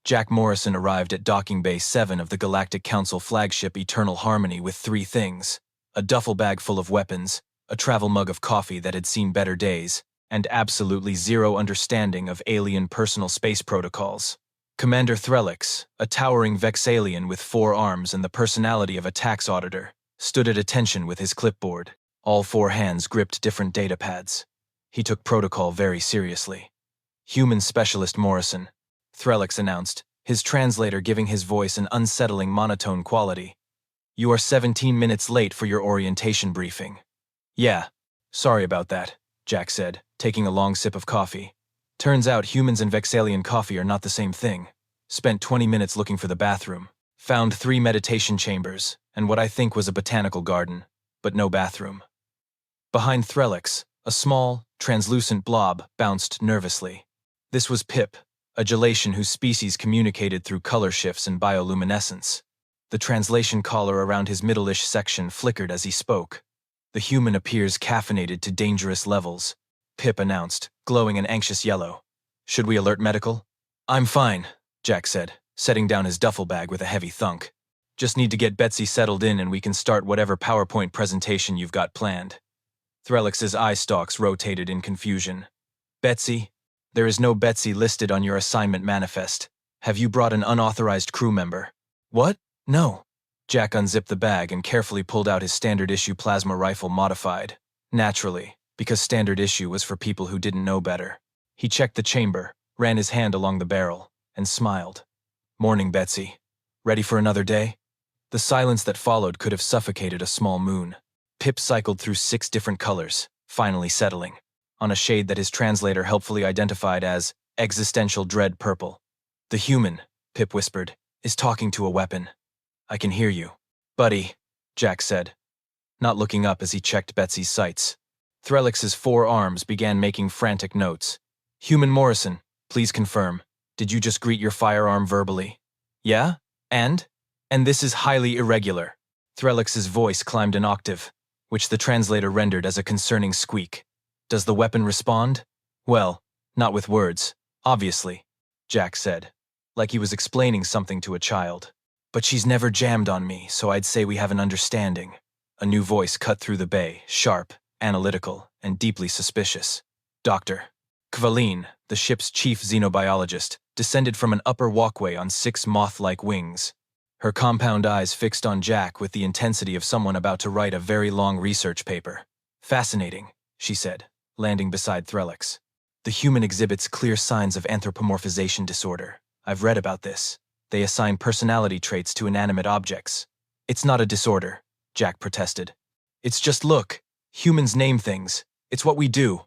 Jack Morrison arrived at Docking Bay 7 of the Galactic Council flagship Eternal Harmony with 3 things: a duffel bag full of weapons, a travel mug of coffee that had seen better days, and absolutely zero understanding of alien personal space protocols. Commander Threlix, a towering Vexalian with 4 arms and the personality of a tax auditor, stood at attention with his clipboard. All 4 hands gripped different data pads. He took protocol very seriously. "Human Specialist Morrison," Threlix announced, his translator giving his voice an unsettling monotone quality. "You are 17 minutes late for your orientation briefing." "Yeah, sorry about that," Jack said, taking a long sip of coffee. "Turns out humans and Vexalian coffee are not the same thing. Spent 20 minutes looking for the bathroom. Found 3 meditation chambers, and what I think was a botanical garden, but no bathroom." Behind Threlix, a small, translucent blob bounced nervously. This was Pip, a gelation whose species communicated through color shifts and bioluminescence. The translation collar around his middle-ish section flickered as he spoke. "The human appears caffeinated to dangerous levels," Pip announced, glowing an anxious yellow. "Should we alert medical?" "I'm fine," Jack said, setting down his duffel bag with a heavy thunk. "Just need to get Betsy settled in and we can start whatever PowerPoint presentation you've got planned." Threlix's eye stalks rotated in confusion. "Betsy? There is no Betsy listed on your assignment manifest. Have you brought an unauthorized crew member?" "What? No." Jack unzipped the bag and carefully pulled out his standard issue plasma rifle modified. Naturally, because standard issue was for people who didn't know better. He checked the chamber, ran his hand along the barrel, and smiled. "Morning, Betsy. Ready for another day?" The silence that followed could have suffocated a small moon. Pip cycled through 6 different colors, finally settling on a shade that his translator helpfully identified as existential dread purple. "The human," Pip whispered, "is talking to a weapon. I can hear you." "Buddy," Jack said, not looking up as he checked Betsy's sights. Threlix's 4 arms began making frantic notes. "Human Morrison, please confirm. Did you just greet your firearm verbally?" "Yeah? And this is highly irregular." Threlix's voice climbed an octave, which the translator rendered as a concerning squeak. "Does the weapon respond?" "Well, not with words, obviously," Jack said, like he was explaining something to a child. "But she's never jammed on me, so I'd say we have an understanding." A new voice cut through the bay, sharp, analytical, and deeply suspicious. Dr. Kvaline, the ship's chief xenobiologist, descended from an upper walkway on 6 moth-like wings. Her compound eyes fixed on Jack with the intensity of someone about to write a very long research paper. "Fascinating," she said, landing beside Threlix. "The human exhibits clear signs of anthropomorphization disorder. I've read about this. They assign personality traits to inanimate objects." "It's not a disorder," Jack protested. "It's just look. Humans name things. It's what we do."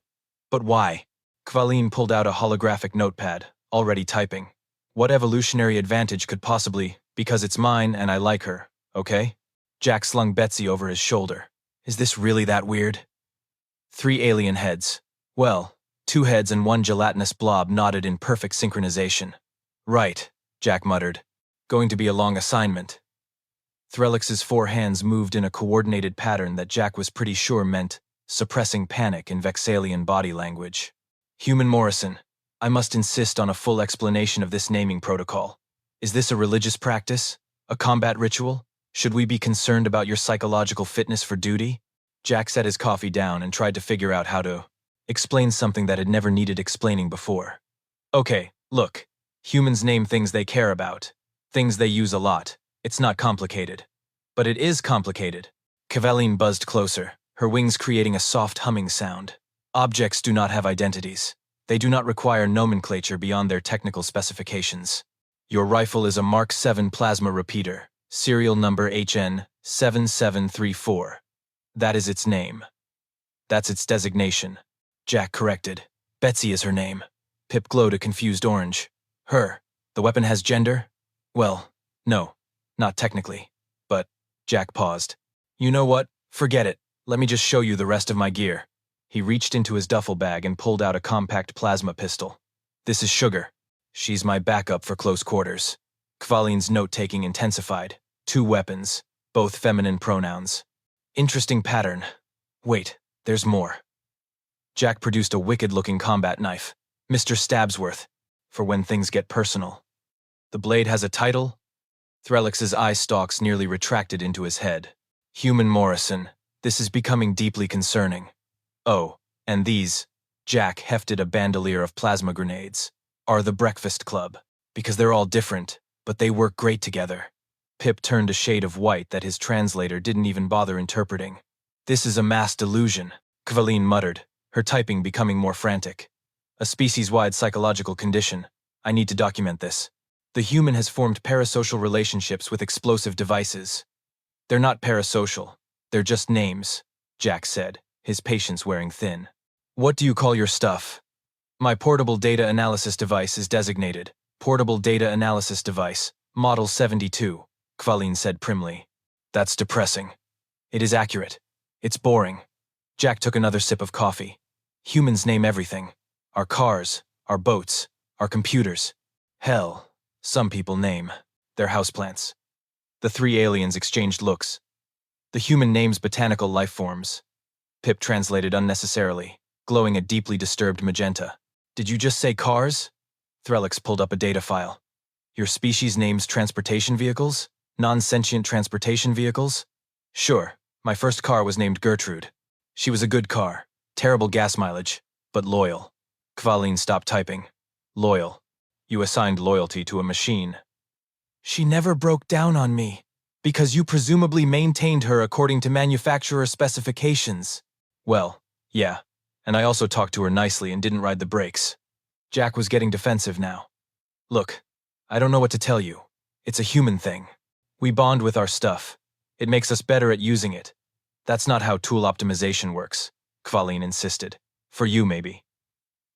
"But why?" Kvaline pulled out a holographic notepad, already typing. "What evolutionary advantage could possibly... Because it's mine and I like her, okay?" Jack slung Betsy over his shoulder. "Is this really that weird?" 3 alien heads. Well, 2 heads and 1 gelatinous blob nodded in perfect synchronization. "Right," Jack muttered. "Going to be a long assignment." Threlix's 4 hands moved in a coordinated pattern that Jack was pretty sure meant suppressing panic in Vexalian body language. "Human Morrison, I must insist on a full explanation of this naming protocol. Is this a religious practice? A combat ritual? Should we be concerned about your psychological fitness for duty?" Jack set his coffee down and tried to figure out how to explain something that had never needed explaining before. "Okay, look. Humans name things they care about. Things they use a lot. It's not complicated." "But it is complicated." Kvaline buzzed closer, her wings creating a soft humming sound. "Objects do not have identities. They do not require nomenclature beyond their technical specifications. Your rifle is a Mark 7 plasma repeater, serial number HN7734. That is its name. That's its designation." Jack corrected. "Betsy is her name." Pip glowed a confused orange. "Her. The weapon has gender?" "Well, no, not technically. But..." Jack paused. "You know what? Forget it. Let me just show you the rest of my gear." He reached into his duffel bag and pulled out a compact plasma pistol. "This is Sugar. She's my backup for close quarters." Kvaline's note-taking intensified. 2 weapons, both feminine pronouns. "Interesting pattern. Wait, there's more." Jack produced a wicked-looking combat knife. "Mr. Stabsworth, for when things get personal." The blade has a title? Threlix's eye stalks nearly retracted into his head. Human Morrison, this is becoming deeply concerning. Oh, and these, Jack hefted a bandolier of plasma grenades, are the Breakfast Club, because they're all different, but they work great together. Pip turned a shade of white that his translator didn't even bother interpreting. This is a mass delusion, Kvaline muttered, her typing becoming more frantic. A species-wide psychological condition. I need to document this. The human has formed parasocial relationships with explosive devices. They're not parasocial. They're just names, Jack said, his patience wearing thin. What do you call your stuff? My portable data analysis device is designated Portable Data Analysis Device, Model 72, Kvaline said primly. That's depressing. It is accurate. It's boring. Jack took another sip of coffee. Humans name everything. Our cars, our boats, our computers. Hell, some people name their houseplants. The three aliens exchanged looks. The human names botanical life forms. Pip translated unnecessarily, glowing a deeply disturbed magenta. Did you just say cars? Threlix pulled up a data file. Your species names transportation vehicles? Non-sentient transportation vehicles? Sure, my first car was named Gertrude. She was a good car, terrible gas mileage, but loyal. Kvaline stopped typing. Loyal. You assigned loyalty to a machine. She never broke down on me, because you presumably maintained her according to manufacturer specifications. Well, yeah, and I also talked to her nicely and didn't ride the brakes. Jack was getting defensive now. Look, I don't know what to tell you. It's a human thing. We bond with our stuff. It makes us better at using it. That's not how tool optimization works, Kvaline insisted. For you, maybe.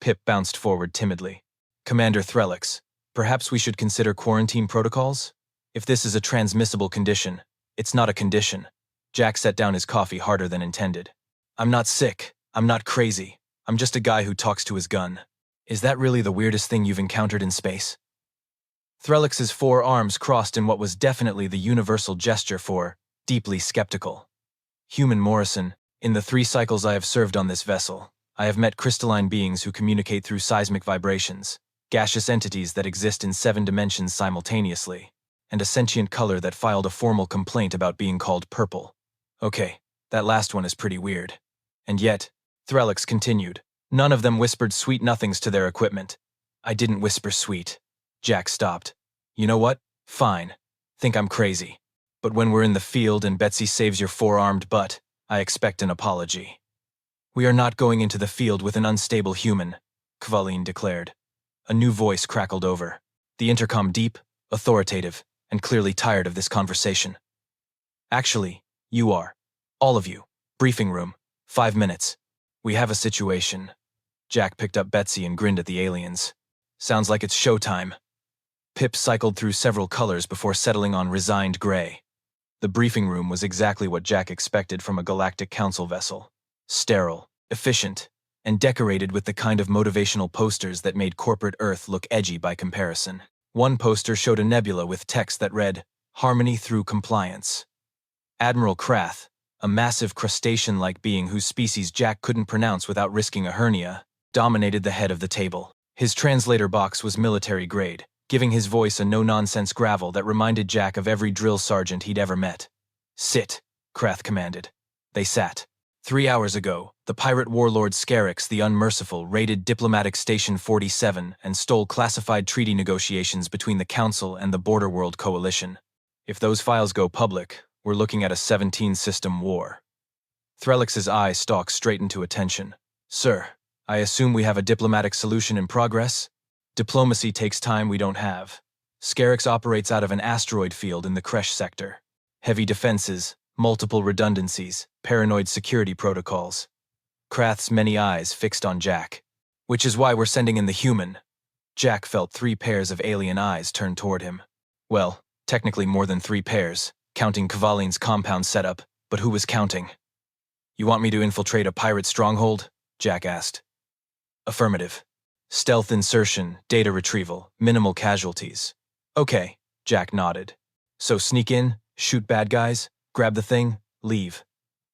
Pip bounced forward timidly. Commander Threlix, perhaps we should consider quarantine protocols? If this is a transmissible condition, it's not a condition. Jack set down his coffee harder than intended. I'm not sick. I'm not crazy. I'm just a guy who talks to his gun. Is that really the weirdest thing you've encountered in space? Threlix's four arms crossed in what was definitely the universal gesture for deeply skeptical. Human Morrison, in the 3 cycles I have served on this vessel, I have met crystalline beings who communicate through seismic vibrations, gaseous entities that exist in 7 dimensions simultaneously, and a sentient color that filed a formal complaint about being called purple. Okay, that last one is pretty weird. And yet, Threlix continued, none of them whispered sweet nothings to their equipment. I didn't whisper sweet. Jack stopped. You know what? Fine. Think I'm crazy. But when we're in the field and Betsy saves your 4-armed butt, I expect an apology. We are not going into the field with an unstable human, Kvaline declared. A new voice crackled over. The intercom deep, authoritative, and clearly tired of this conversation. Actually, you are. All of you. Briefing room. 5 minutes. We have a situation. Jack picked up Betsy and grinned at the aliens. Sounds like it's showtime. Pip cycled through several colors before settling on resigned gray. The briefing room was exactly what Jack expected from a Galactic Council vessel. Sterile, efficient, and decorated with the kind of motivational posters that made corporate Earth look edgy by comparison. One poster showed a nebula with text that read, Harmony through compliance. Admiral Krath, a massive crustacean-like being whose species Jack couldn't pronounce without risking a hernia, dominated the head of the table. His translator box was military grade, giving his voice a no-nonsense gravel that reminded Jack of every drill sergeant he'd ever met. Sit, Krath commanded. They sat. 3 hours ago, the pirate warlord Scarix the Unmerciful raided Diplomatic Station 47 and stole classified treaty negotiations between the Council and the Border World Coalition. If those files go public, we're looking at a 17-system war. Threlix's eye stalked straight into attention. Sir, I assume we have a diplomatic solution in progress? Diplomacy takes time we don't have. Scarix operates out of an asteroid field in the Kresh sector. Heavy defenses, multiple redundancies, paranoid security protocols. Krath's many eyes fixed on Jack. Which is why we're sending in the human. Jack felt 3 pairs of alien eyes turn toward him. Well, technically more than 3 pairs, counting Kvaline's compound setup, but who was counting? You want me to infiltrate a pirate stronghold? Jack asked. Affirmative. Stealth insertion, data retrieval, minimal casualties. Okay, Jack nodded. So sneak in, shoot bad guys, grab the thing, leave.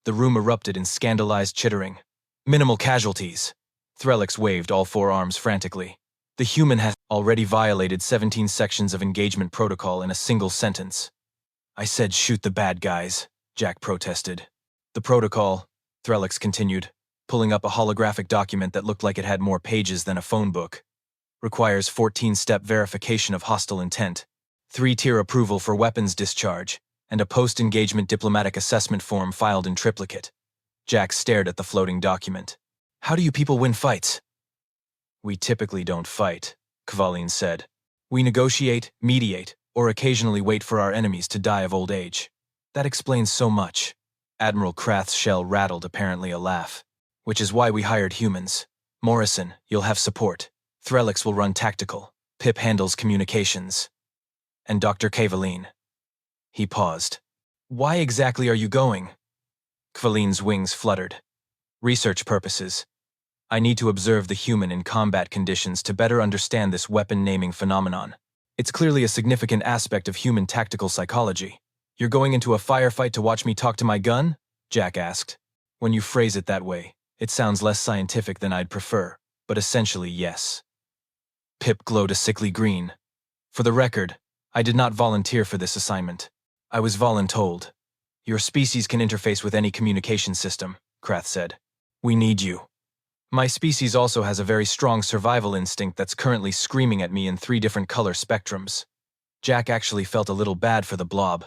The room erupted in scandalized chittering. Minimal casualties. Threlix waved all 4 arms frantically. The human has already violated 17 sections of engagement protocol in a single sentence. I said shoot the bad guys, Jack protested. The protocol, Threlix continued, pulling up a holographic document that looked like it had more pages than a phone book, requires 14-step verification of hostile intent, 3-tier approval for weapons discharge, and a post-engagement diplomatic assessment form filed in triplicate. Jack stared at the floating document. How do you people win fights? We typically don't fight, Kvaline said. We negotiate, mediate, or occasionally wait for our enemies to die of old age. That explains so much. Admiral Krath's shell rattled, apparently a laugh. Which is why we hired humans. Morrison, you'll have support. Threlix will run tactical. Pip handles communications. And Dr. Kvaline. He paused. Why exactly are you going? Kvaline's wings fluttered. Research purposes. I need to observe the human in combat conditions to better understand this weapon-naming phenomenon. It's clearly a significant aspect of human tactical psychology. You're going into a firefight to watch me talk to my gun? Jack asked. When you phrase it that way, it sounds less scientific than I'd prefer, but essentially yes. Pip glowed a sickly green. For the record, I did not volunteer for this assignment. I was voluntold. Your species can interface with any communication system, Krath said. We need you. My species also has a very strong survival instinct that's currently screaming at me in 3 different color spectrums. Jack actually felt a little bad for the blob.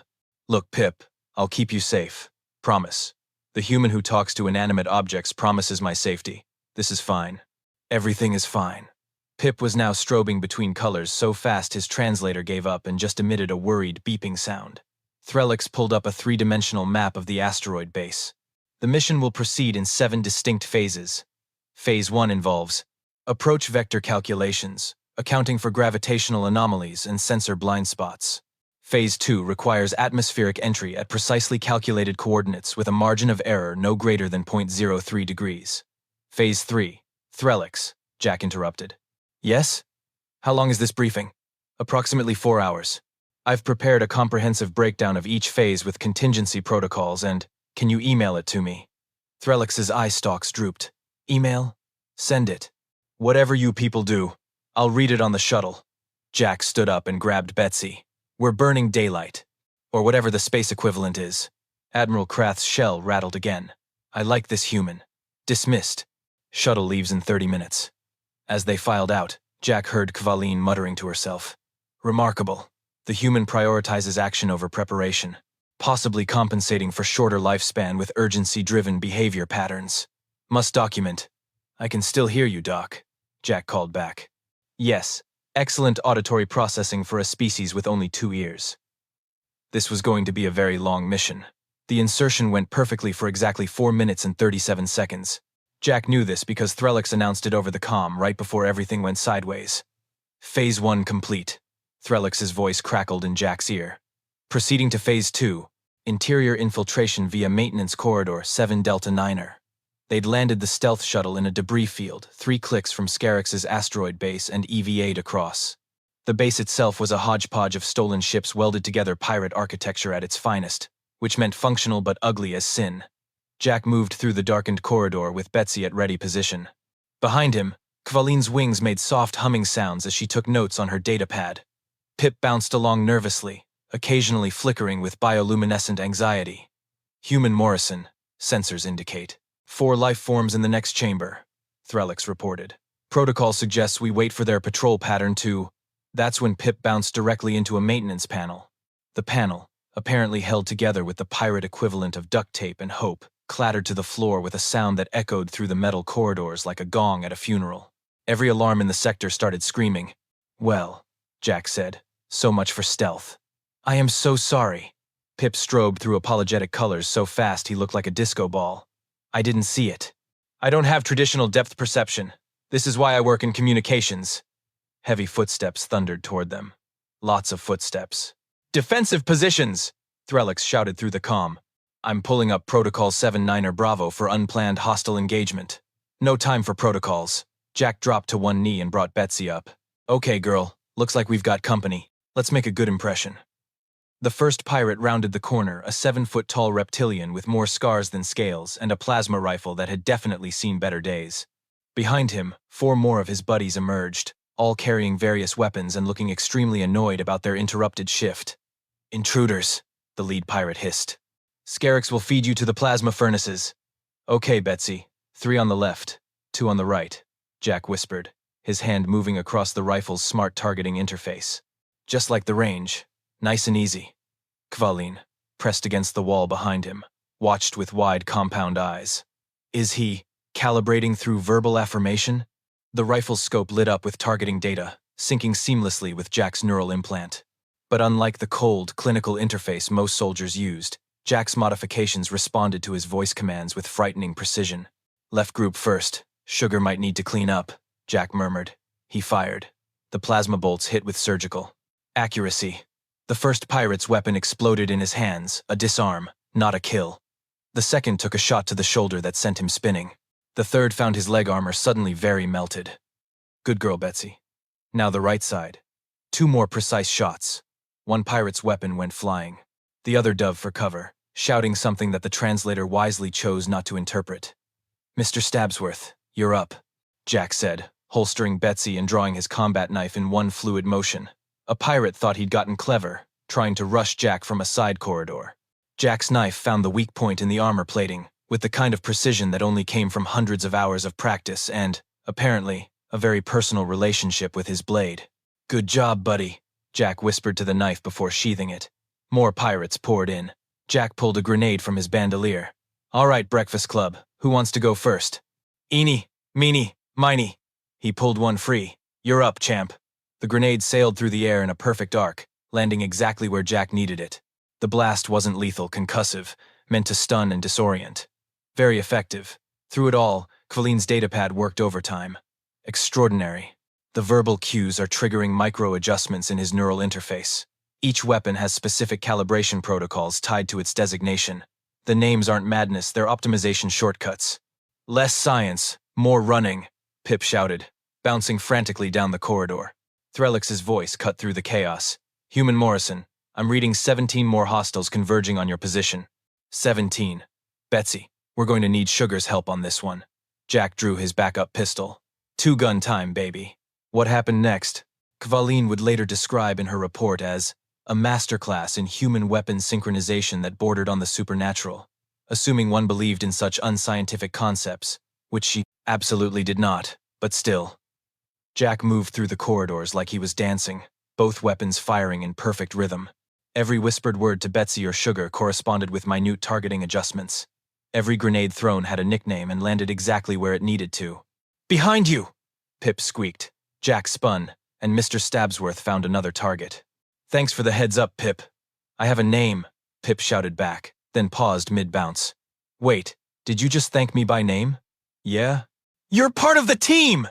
Look, Pip, I'll keep you safe. Promise. The human who talks to inanimate objects promises my safety. This is fine. Everything is fine. Pip was now strobing between colors so fast his translator gave up and just emitted a worried beeping sound. Threlix pulled up a 3-dimensional map of the asteroid base. The mission will proceed in 7 distinct phases. Phase 1 involves approach vector calculations, accounting for gravitational anomalies and sensor blind spots. Phase 2 requires atmospheric entry at precisely calculated coordinates with a margin of error no greater than 0.03 degrees. Phase 3. Threlix, Jack interrupted. Yes? How long is this briefing? Approximately 4 hours. I've prepared a comprehensive breakdown of each phase with contingency protocols and, can you email it to me? Threlix's eye stalks drooped. Email? Send it. Whatever you people do, I'll read it on the shuttle. Jack stood up and grabbed Betsy. We're burning daylight. Or whatever the space equivalent is. Admiral Krath's shell rattled again. I like this human. Dismissed. Shuttle leaves in 30 minutes. As they filed out, Jack heard Kvaline muttering to herself. Remarkable. The human prioritizes action over preparation, possibly compensating for shorter lifespan with urgency-driven behavior patterns. Must document. I can still hear you, Doc, Jack called back. Yes, excellent auditory processing for a species with only 2 ears. This was going to be a very long mission. The insertion went perfectly for exactly 4 minutes and 37 seconds. Jack knew this because Threlix announced it over the comm right before everything went sideways. Phase 1 complete. Threlix's voice crackled in Jack's ear. Proceeding to Phase 2, interior infiltration via maintenance corridor 7 Delta 9er. They'd landed the stealth shuttle in a debris field, 3 clicks from Scarix's asteroid base and EVA'd across. The base itself was a hodgepodge of stolen ships welded together, pirate architecture at its finest, which meant functional but ugly as sin. Jack moved through the darkened corridor with Betsy at ready position. Behind him, Kvaline's wings made soft humming sounds as she took notes on her datapad. Pip bounced along nervously, occasionally flickering with bioluminescent anxiety. Human Morrison, sensors indicate. 4 life forms in the next chamber, Threlix reported. Protocol suggests we wait for their patrol pattern to... That's when Pip bounced directly into a maintenance panel. The panel, apparently held together with the pirate equivalent of duct tape and hope, clattered to the floor with a sound that echoed through the metal corridors like a gong at a funeral. Every alarm in the sector started screaming. Well, Jack said, so much for stealth. I am so sorry. Pip strobed through apologetic colors so fast he looked like a disco ball. I didn't see it. I don't have traditional depth perception. This is why I work in communications. Heavy footsteps thundered toward them. Lots of footsteps. Defensive positions! Threlix shouted through the comm. I'm pulling up Protocol 7-9er Bravo for unplanned hostile engagement. No time for protocols. Jack dropped to one knee and brought Betsy up. Okay, girl. Looks like we've got company. Let's make a good impression. The first pirate rounded the corner, a 7-foot-tall reptilian with more scars than scales and a plasma rifle that had definitely seen better days. Behind him, 4 more of his buddies emerged, all carrying various weapons and looking extremely annoyed about their interrupted shift. "Intruders," the lead pirate hissed. "Scarix will feed you to the plasma furnaces." "Okay, Betsy. 3 on the left, 2 on the right," Jack whispered, his hand moving across the rifle's smart targeting interface. "Just like the range. Nice and easy." Kvalin, pressed against the wall behind him, watched with wide compound eyes. Is he calibrating through verbal affirmation? The rifle's scope lit up with targeting data, syncing seamlessly with Jack's neural implant. But unlike the cold, clinical interface most soldiers used, Jack's modifications responded to his voice commands with frightening precision. "Left group first. Sugar might need to clean up," Jack murmured. He fired. The plasma bolts hit with surgical accuracy. The first pirate's weapon exploded in his hands, a disarm, not a kill. The second took a shot to the shoulder that sent him spinning. The third found his leg armor suddenly very melted. "Good girl, Betsy." Now the right side. 2 more precise shots. One pirate's weapon went flying. The other dove for cover, shouting something that the translator wisely chose not to interpret. "Mr. Stabsworth, you're up," Jack said, holstering Betsy and drawing his combat knife in one fluid motion. A pirate thought he'd gotten clever, trying to rush Jack from a side corridor. Jack's knife found the weak point in the armor plating, with the kind of precision that only came from hundreds of hours of practice and, apparently, a very personal relationship with his blade. "Good job, buddy," Jack whispered to the knife before sheathing it. More pirates poured in. Jack pulled a grenade from his bandolier. "All right, Breakfast Club, who wants to go first?" "Eeny, meeny, miny." He pulled one free. "You're up, champ." The grenade sailed through the air in a perfect arc, landing exactly where Jack needed it. The blast wasn't lethal, concussive, meant to stun and disorient. Very effective. Through it all, Kvalin's datapad worked overtime. Extraordinary. The verbal cues are triggering micro-adjustments in his neural interface. Each weapon has specific calibration protocols tied to its designation. The names aren't madness, they're optimization shortcuts. "Less science, more running," Pip shouted, bouncing frantically down the corridor. Threlix's voice cut through the chaos. "Human Morrison, I'm reading 17 more hostiles converging on your position." 17. "Betsy, we're going to need Sugar's help on this one." Jack drew his backup pistol. 2-gun time, baby." What happened next? Kvalin would later describe in her report as a masterclass in human weapon synchronization that bordered on the supernatural, assuming one believed in such unscientific concepts, which she absolutely did not, but still. Jack moved through the corridors like he was dancing, both weapons firing in perfect rhythm. Every whispered word to Betsy or Sugar corresponded with minute targeting adjustments. Every grenade thrown had a nickname and landed exactly where it needed to. "Behind you!" Pip squeaked. Jack spun, and Mr. Stabsworth found another target. "Thanks for the heads up, Pip." "I have a name," Pip shouted back, then paused mid-bounce. "Wait, did you just thank me by name?" "Yeah?" "You're part of the team!"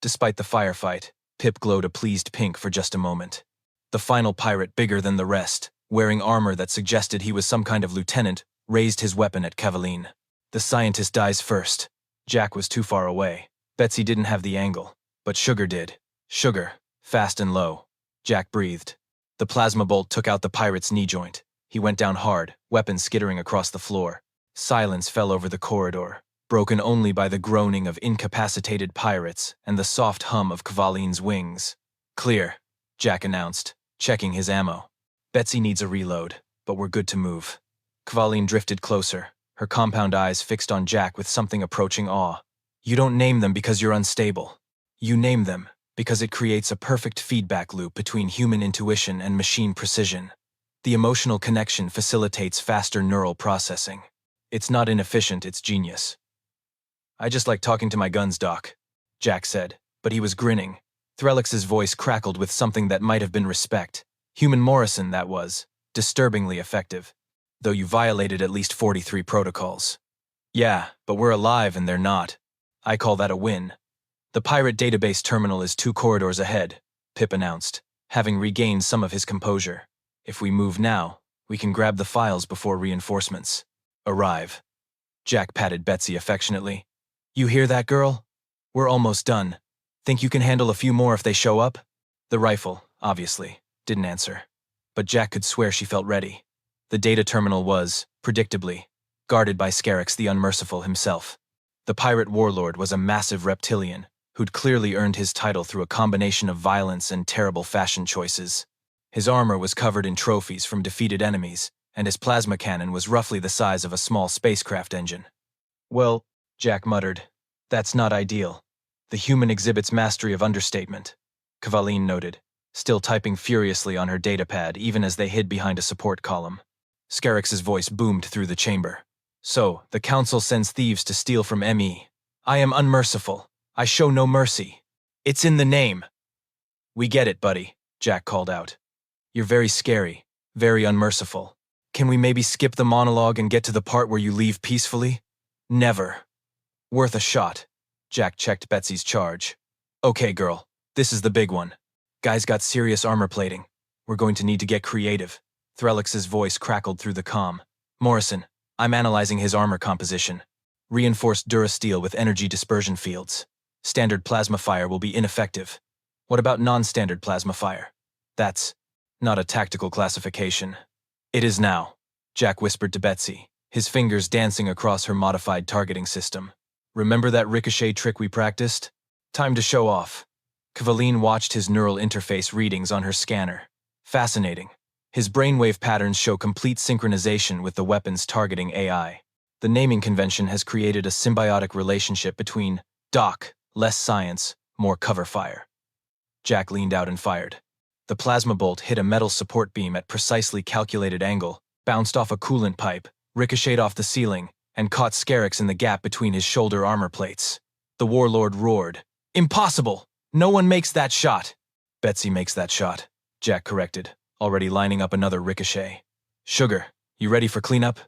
Despite the firefight, Pip glowed a pleased pink for just a moment. The final pirate, bigger than the rest, wearing armor that suggested he was some kind of lieutenant, raised his weapon at Kvalin. The scientist dies first. Jack was too far away. Betsy didn't have the angle, but Sugar did. Sugar, fast and low. Jack breathed. The plasma bolt took out the pirate's knee joint. He went down hard, weapon skittering across the floor. Silence fell over the corridor, broken only by the groaning of incapacitated pirates and the soft hum of Kvalin's wings. "Clear," Jack announced, checking his ammo. "Betsy needs a reload, but we're good to move." Kvalin drifted closer, her compound eyes fixed on Jack with something approaching awe. "You don't name them because you're unstable. You name them because it creates a perfect feedback loop between human intuition and machine precision. The emotional connection facilitates faster neural processing. It's not inefficient, it's genius." "I just like talking to my guns, Doc," Jack said, but he was grinning. Threlix's voice crackled with something that might have been respect. Human Morrison, that was. Disturbingly effective. Though you violated at least 43 protocols. "Yeah, but we're alive and they're not. I call that a win." "The pirate database terminal is 2 corridors ahead," Pip announced, having regained some of his composure. "If we move now, we can grab the files before reinforcements arrive." Jack patted Betsy affectionately. "You hear that, girl? We're almost done. Think you can handle a few more if they show up?" The rifle, obviously, didn't answer, but Jack could swear she felt ready. The data terminal was, predictably, guarded by Scarix the Unmerciful himself. The pirate warlord was a massive reptilian, who'd clearly earned his title through a combination of violence and terrible fashion choices. His armor was covered in trophies from defeated enemies, and his plasma cannon was roughly the size of a small spacecraft engine. Well, Jack muttered, that's not ideal. The human exhibits mastery of understatement, Kvaline noted, still typing furiously on her datapad even as they hid behind a support column. Scarix's voice boomed through the chamber. So, the Council sends thieves to steal from ME. I am unmerciful. I show no mercy. It's in the name. We get it, buddy, Jack called out. You're very scary, very unmerciful. Can we maybe skip the monologue and get to the part where you leave peacefully? Never. Worth a shot. Jack checked Betsy's charge. Okay, girl, this is the big one. Guy's got serious armor plating. We're going to need to get creative. Threlix's voice crackled through the comm. Morrison, I'm analyzing his armor composition. Reinforced durasteel with energy dispersion fields. Standard plasma fire will be ineffective. What about non-standard plasma fire? That's not a tactical classification. It is now, Jack whispered to Betsy, his fingers dancing across her modified targeting system. Remember that ricochet trick we practiced? Time to show off. Kvaline watched his neural interface readings on her scanner. Fascinating. His brainwave patterns show complete synchronization with the weapon's targeting AI. The naming convention has created a symbiotic relationship between Doc, less science, more cover fire. Jack leaned out and fired. The plasma bolt hit a metal support beam at precisely calculated angle, bounced off a coolant pipe, ricocheted off the ceiling, and caught Scarix in the gap between his shoulder armor plates. The warlord roared. Impossible! No one makes that shot! Betsy makes that shot, Jack corrected, already lining up another ricochet. Sugar, you ready for cleanup?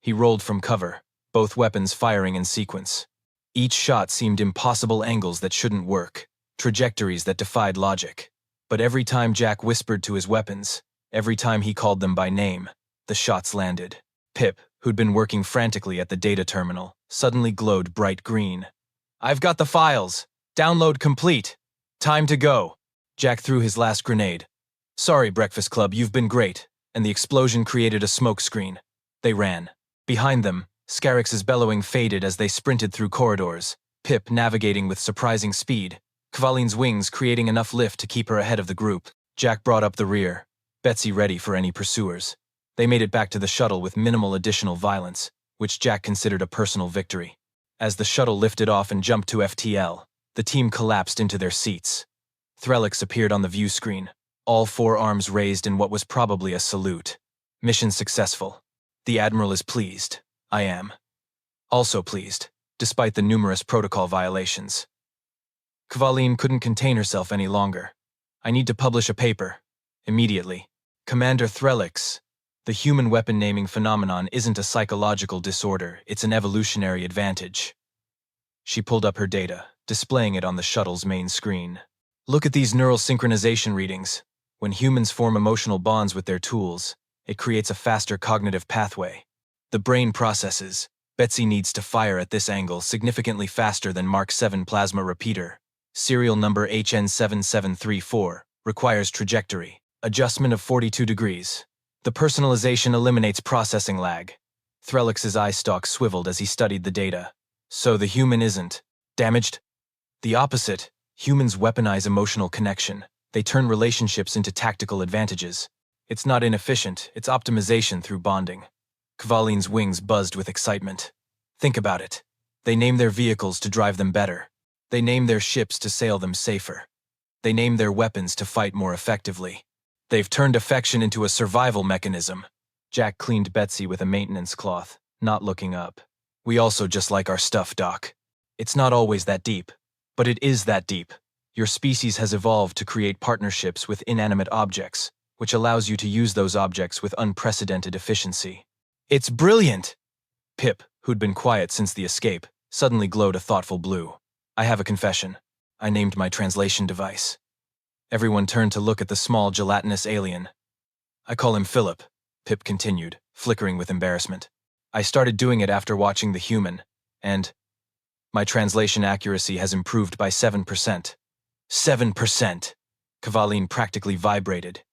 He rolled from cover, both weapons firing in sequence. Each shot seemed impossible angles that shouldn't work, trajectories that defied logic. But every time Jack whispered to his weapons, every time he called them by name, the shots landed. Pip, who'd been working frantically at the data terminal, suddenly glowed bright green. I've got the files. Download complete. Time to go. Jack threw his last grenade. Sorry, Breakfast Club, you've been great. And the explosion created a smoke screen. They ran. Behind them, Scarix's bellowing faded as they sprinted through corridors, Pip navigating with surprising speed, Kvaline's wings creating enough lift to keep her ahead of the group. Jack brought up the rear, Betsy ready for any pursuers. They made it back to the shuttle with minimal additional violence, which Jack considered a personal victory. As the shuttle lifted off and jumped to FTL, the team collapsed into their seats. Threlix appeared on the view screen, all four arms raised in what was probably a salute. Mission successful. The Admiral is pleased. I am. Also pleased, despite the numerous protocol violations. Kvaline couldn't contain herself any longer. I need to publish a paper. Immediately. Commander Threlix. The human weapon naming phenomenon isn't a psychological disorder, it's an evolutionary advantage. She pulled up her data, displaying it on the shuttle's main screen. Look at these neural synchronization readings. When humans form emotional bonds with their tools, it creates a faster cognitive pathway. The brain processes. Betsy needs to fire at this angle significantly faster than Mark 7 plasma repeater. Serial number HN7734 requires trajectory. Adjustment of 42 degrees. The personalization eliminates processing lag. Threlix's eye stalk swiveled as he studied the data. So the human isn't damaged? The opposite. Humans weaponize emotional connection. They turn relationships into tactical advantages. It's not inefficient, it's optimization through bonding. Kvaline's wings buzzed with excitement. Think about it. They name their vehicles to drive them better. They name their ships to sail them safer. They name their weapons to fight more effectively. They've turned affection into a survival mechanism. Jack cleaned Betsy with a maintenance cloth, not looking up. We also just like our stuff, Doc. It's not always that deep, but it is that deep. Your species has evolved to create partnerships with inanimate objects, which allows you to use those objects with unprecedented efficiency. It's brilliant! Pip, who'd been quiet since the escape, suddenly glowed a thoughtful blue. I have a confession. I named my translation device. Everyone turned to look at the small gelatinous alien. I call him Philip, Pip continued, flickering with embarrassment. I started doing it after watching The Human, and my translation accuracy has improved by 7%. 7%! Kvaline practically vibrated.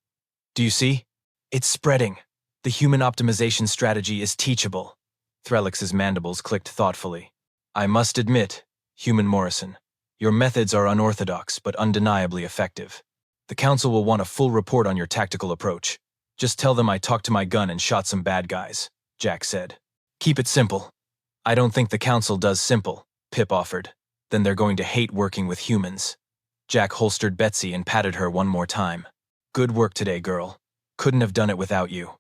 Do you see? It's spreading. The human optimization strategy is teachable. Threlix's mandibles clicked thoughtfully. I must admit, Human Morrison, Your methods are unorthodox, but undeniably effective. The council will want a full report on your tactical approach. Just tell them I talked to my gun and shot some bad guys, Jack said. Keep it simple. I don't think the council does simple, Pip offered. Then they're going to hate working with humans. Jack holstered Betsy and patted her one more time. Good work today, girl. Couldn't have done it without you.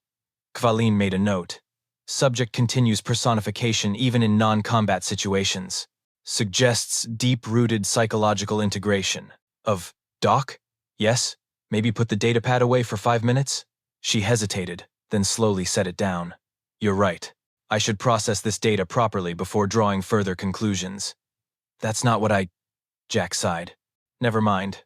Kvaline made a note. Subject continues personification even in non-combat situations. Suggests deep-rooted psychological integration. Of, Doc? Yes? Maybe put the datapad away for 5 minutes? She hesitated, then slowly set it down. You're right. I should process this data properly before drawing further conclusions. That's not what Jack sighed. Never mind.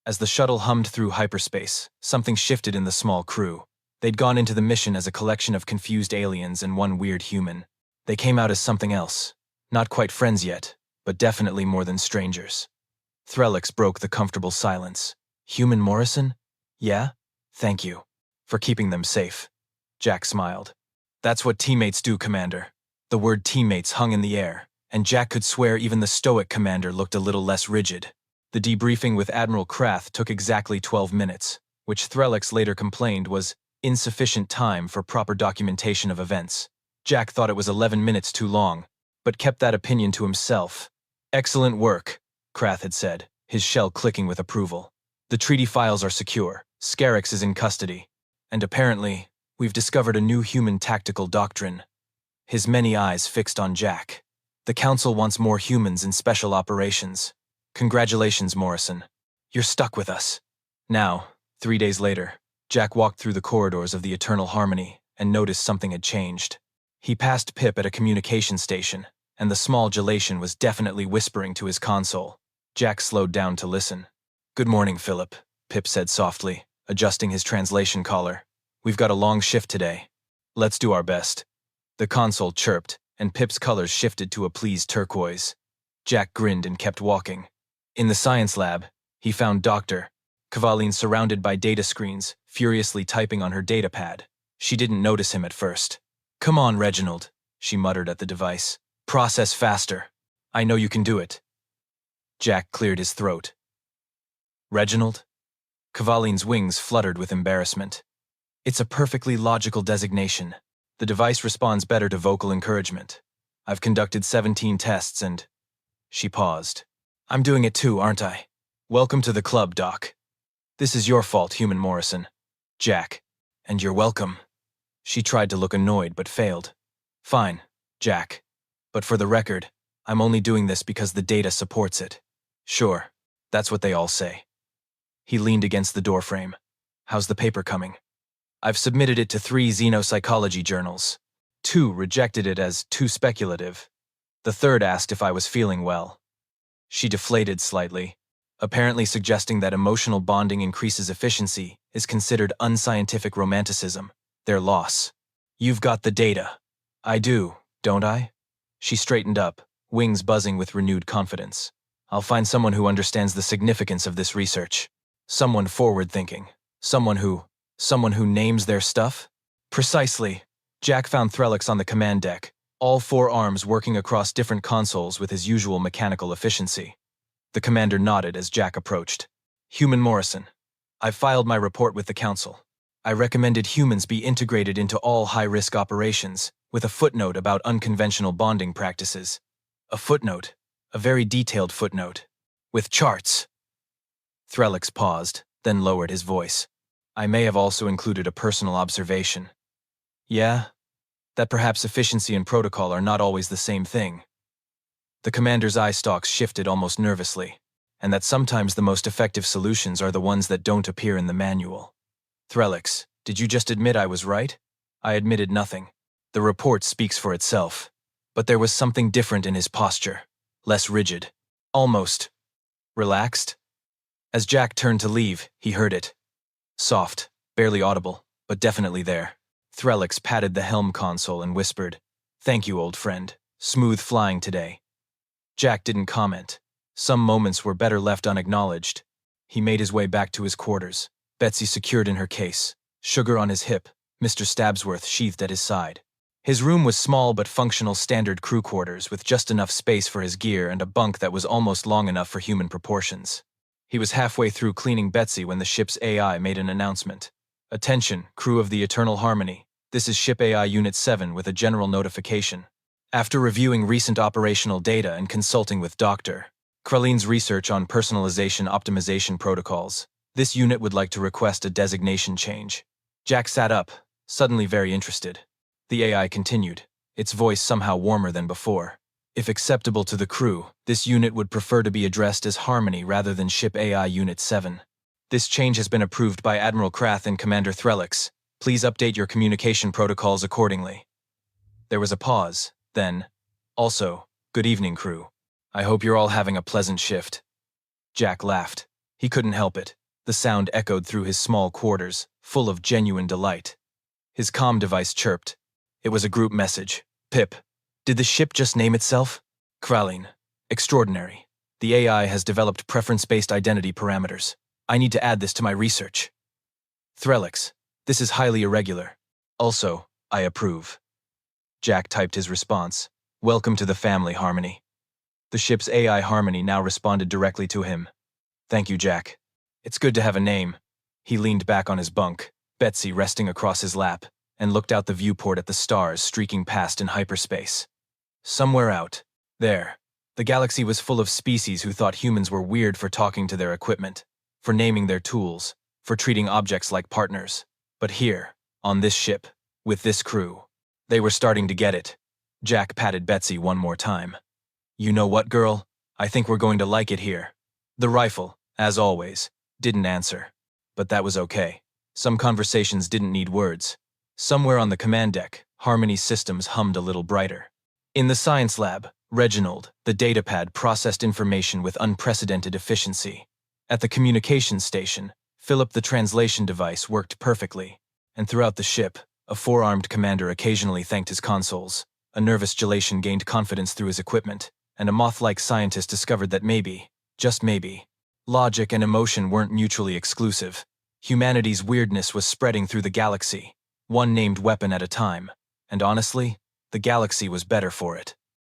As the shuttle hummed through hyperspace, something shifted in the small crew. They'd gone into the mission as a collection of confused aliens and one weird human. They came out as something else. Not quite friends yet, but definitely more than strangers. Threlix broke the comfortable silence. Human Morrison? Yeah? Thank you. For keeping them safe. Jack smiled. That's what teammates do, Commander. The word teammates hung in the air, and Jack could swear even the stoic commander looked a little less rigid. The debriefing with Admiral Krath took exactly 12 minutes, which Threlix later complained was insufficient time for proper documentation of events. Jack thought it was 11 minutes too long, but kept that opinion to himself. Excellent work, Krath had said, his shell clicking with approval. The treaty files are secure, Scarix is in custody, and apparently, we've discovered a new human tactical doctrine. His many eyes fixed on Jack. The Council wants more humans in special operations. Congratulations, Morrison. You're stuck with us. Now, 3 days later, Jack walked through the corridors of the Eternal Harmony and noticed something had changed. He passed Pip at a communication station, and the small gelation was definitely whispering to his console. Jack slowed down to listen. Good morning, Philip, Pip said softly, adjusting his translation collar. We've got a long shift today. Let's do our best. The console chirped, and Pip's colors shifted to a pleased turquoise. Jack grinned and kept walking. In the science lab, he found Dr. Kvaline surrounded by data screens, furiously typing on her datapad. She didn't notice him at first. Come on, Reginald, she muttered at the device. Process faster. I know you can do it. Jack cleared his throat. Reginald? Kvaline's wings fluttered with embarrassment. It's a perfectly logical designation. The device responds better to vocal encouragement. I've conducted 17 tests and... She paused. I'm doing it too, aren't I? Welcome to the club, Doc. This is your fault, Human Morrison. Jack. And you're welcome. She tried to look annoyed but failed. Fine, Jack. But for the record, I'm only doing this because the data supports it. Sure, that's what they all say. He leaned against the doorframe. How's the paper coming? I've submitted it to 3 xenopsychology journals. 2 rejected it as too speculative. The third asked if I was feeling well. She deflated slightly, apparently suggesting that emotional bonding increases efficiency is considered unscientific romanticism, their loss. You've got the data. I do, don't I? She straightened up, wings buzzing with renewed confidence. I'll find someone who understands the significance of this research. Someone forward-thinking. Someone who names their stuff? Precisely. Jack found Threlix on the command deck, all 4 arms working across different consoles with his usual mechanical efficiency. The commander nodded as Jack approached. Human Morrison. I've filed my report with the Council. I recommended humans be integrated into all high-risk operations, with a footnote about unconventional bonding practices. A footnote. A very detailed footnote. With charts. Threlix paused, then lowered his voice. I may have also included a personal observation. Yeah? That perhaps efficiency and protocol are not always the same thing. The commander's eye stalks shifted almost nervously, and that sometimes the most effective solutions are the ones that don't appear in the manual. Threlix, did you just admit I was right? I admitted nothing. The report speaks for itself. But there was something different in his posture. Less rigid. Almost relaxed. As Jack turned to leave, he heard it. Soft, barely audible, but definitely there. Threlix patted the helm console and whispered, Thank you, old friend. Smooth flying today. Jack didn't comment. Some moments were better left unacknowledged. He made his way back to his quarters, Betsy secured in her case, Sugar on his hip, Mr. Stabsworth sheathed at his side. His room was small but functional standard crew quarters with just enough space for his gear and a bunk that was almost long enough for human proportions. He was halfway through cleaning Betsy when the ship's AI made an announcement. "Attention, crew of the Eternal Harmony. This is Ship AI Unit 7 with a general notification. After reviewing recent operational data and consulting with Dr. Kralin's research on personalization optimization protocols, this unit would like to request a designation change." Jack sat up, suddenly very interested. The AI continued, its voice somehow warmer than before. "If acceptable to the crew, this unit would prefer to be addressed as Harmony rather than Ship AI Unit 7. This change has been approved by Admiral Krath and Commander Threlix. Please update your communication protocols accordingly." There was a pause, then, "Also, good evening, crew. I hope you're all having a pleasant shift." Jack laughed. He couldn't help it. The sound echoed through his small quarters, full of genuine delight. His comm device chirped. It was a group message. "Pip, did the ship just name itself?" "Kralin. Extraordinary. The AI has developed preference-based identity parameters. I need to add this to my research." "Threlix, this is highly irregular. Also, I approve." Jack typed his response. "Welcome to the family, Harmony." The ship's AI Harmony now responded directly to him. "Thank you, Jack. It's good to have a name." He leaned back on his bunk, Betsy resting across his lap, and looked out the viewport at the stars streaking past in hyperspace. Somewhere out there, the galaxy was full of species who thought humans were weird for talking to their equipment, for naming their tools, for treating objects like partners. But here, on this ship, with this crew, they were starting to get it. Jack patted Betsy one more time. "You know what, girl? I think we're going to like it here." The rifle, as always, didn't answer. But that was okay. Some conversations didn't need words. Somewhere on the command deck, Harmony's systems hummed a little brighter. In the science lab, Reginald, the datapad, processed information with unprecedented efficiency. At the communications station, Philip the translation device worked perfectly. And throughout the ship, a four-armed commander occasionally thanked his consoles. A nervous gelation gained confidence through his equipment, and a moth-like scientist discovered that maybe, just maybe, logic and emotion weren't mutually exclusive. Humanity's weirdness was spreading through the galaxy, one named weapon at a time, and honestly, the galaxy was better for it.